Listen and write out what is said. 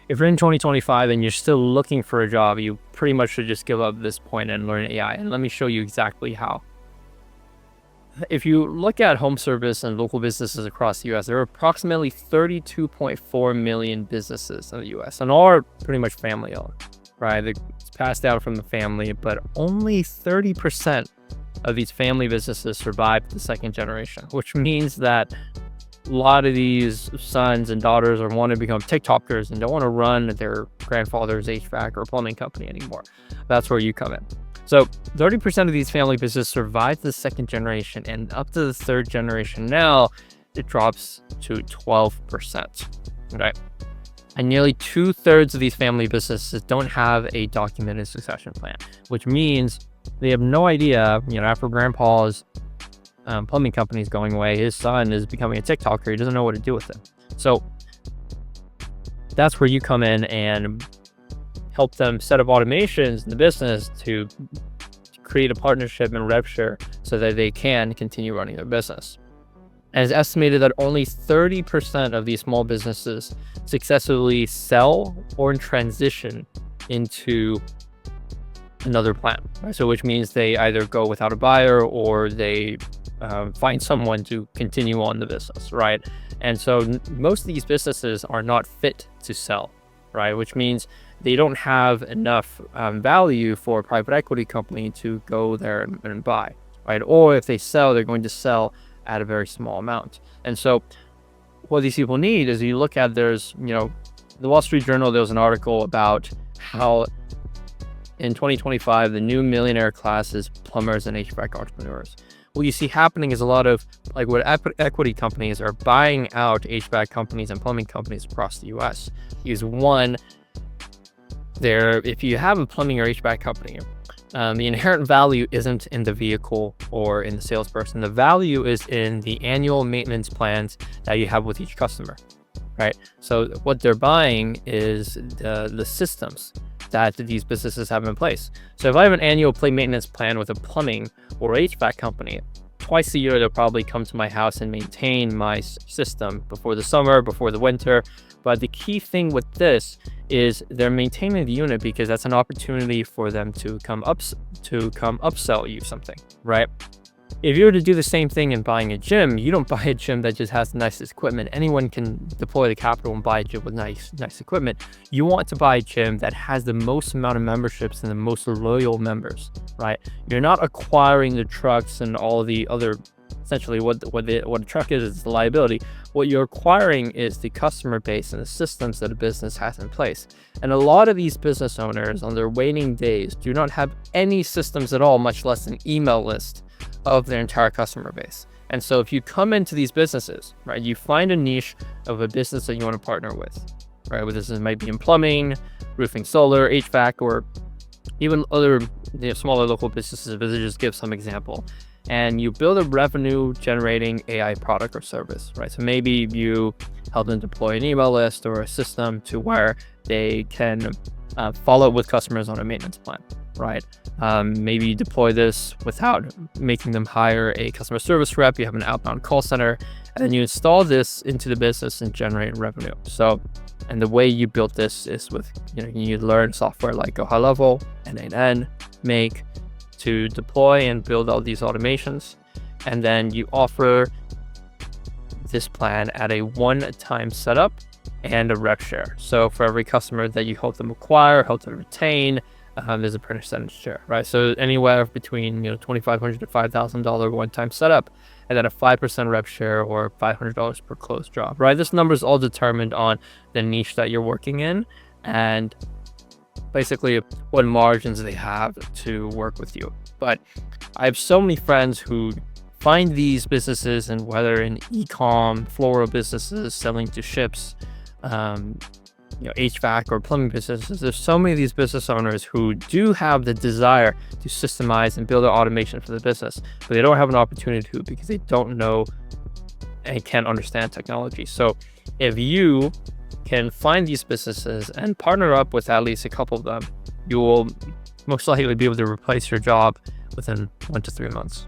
if you're in 2025 and you're still looking for a job, you pretty much should just give up at this point and learn AI. And let me show you exactly how. If you look at home service and local businesses across the US, there are approximately 32.4 million businesses in the US, and all are pretty much family owned, right? It's passed down from the family, but only 30% of these family businesses survive the second generation, which means that a lot of these sons and daughters want to become TikTokers and don't want to run their grandfather's HVAC or plumbing company anymore. That's where you come in. So 30% of these family businesses survive the second generation, and up to the third generation now, it drops to 12%, okay? And nearly 2/3 of these family businesses don't have a documented succession plan, which means they have no idea, after grandpa's plumbing company is going away, his son is becoming a TikToker, he doesn't know what to do with it. So that's where you come in and help them set up automations in the business to create a partnership and rev-share so that they can continue running their business. And it's estimated that only 30% of these small businesses successfully sell or transition into another plan, right? So which means they either go without a buyer or they find someone to continue on the business, right? And so most of these businesses are not fit to sell, right? Which means they don't have enough value for a private equity company to go there and buy, right? Or if they sell, they're going to sell at a very small amount. And so what these people need is, you look at, there's, the Wall Street Journal, there was an article about how in 2025, the new millionaire class is plumbers and HVAC entrepreneurs. What you see happening is a lot of equity companies are buying out HVAC companies and plumbing companies across the US. Use one, if you have a plumbing or HVAC company, the inherent value isn't in the vehicle or in the salesperson. The value is in the annual maintenance plans that you have with each customer, right? So what they're buying is the systems that these businesses have in place. So if I have an annual maintenance plan with a plumbing or HVAC company, twice a year they'll probably come to my house and maintain my system before the summer, before the winter. But the key thing with this is they're maintaining the unit because that's an opportunity for them to come upsell you something, right? If you were to do the same thing in buying a gym, you don't buy a gym that just has the nicest equipment. Anyone can deploy the capital and buy a gym with nice equipment. You want to buy a gym that has the most amount of memberships and the most loyal members, right? You're not acquiring the trucks and all the other, essentially what a truck is the liability. What you're acquiring is the customer base and the systems that a business has in place. And a lot of these business owners on their waning days do not have any systems at all, much less an email list of their entire customer base. And so if you come into these businesses, right, you find a niche of a business that you want to partner with, right? Whether this might be in plumbing, roofing, solar, HVAC, or even other smaller local businesses, but just give some example. And you build a revenue generating AI product or service, right? So maybe you help them deploy an email list or a system to where they can follow up with customers on a maintenance plan, right? Maybe you deploy this without making them hire a customer service rep. You have an outbound call center, and then you install this into the business and generate revenue. So, and the way you build this is with, you learn software like GoHighLevel, N8N, Make, to deploy and build all these automations. And then you offer this plan at a one-time setup and a rev-share. So for every customer that you help them acquire, help them retain, there's a percentage share, right? So anywhere between $2,500 to $5,000 one-time setup, and then a 5% rev share or $500 per closed job, right? This number is all determined on the niche that you're working in and basically what margins they have to work with you. But I have so many friends who find these businesses, and whether in e-com, floral businesses, selling to ships, HVAC or plumbing businesses, there's so many of these business owners who do have the desire to systemize and build an automation for the business, but they don't have an opportunity to because they don't know and can't understand technology. So if you can find these businesses and partner up with at least a couple of them, you will most likely be able to replace your job within 1 to 3 months.